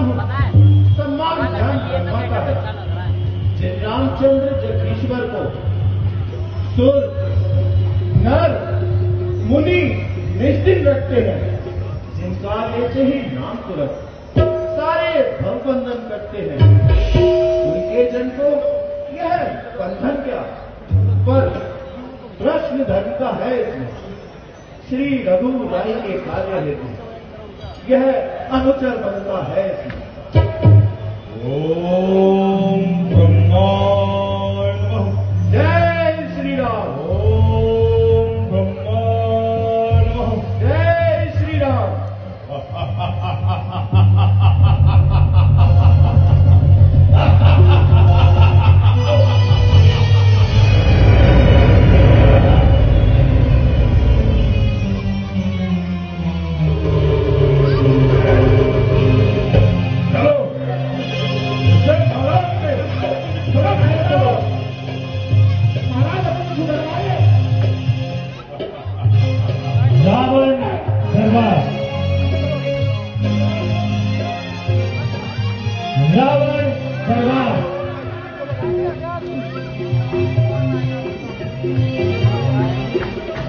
सम्मान ध्यान रखवाता है। जिन रामचंद्र जगदीश्वर को सुर नर मुनि निश्चित रखते हैं, जिनका लेते ही नाम तुरंत सारे भवबंधन करते हैं, उनके जन को यह बंधन क्या, पर प्रश्न धर्म का है इसमें। श्री रघु राय के कार्य हेतु यह अनुचर बनता है इसमें। ओम ब्रह्माय नमः। जय श्री राम। ओम ब्रह्माय नमः। जय श्री राम। रावण दरबार, रावण दरबार।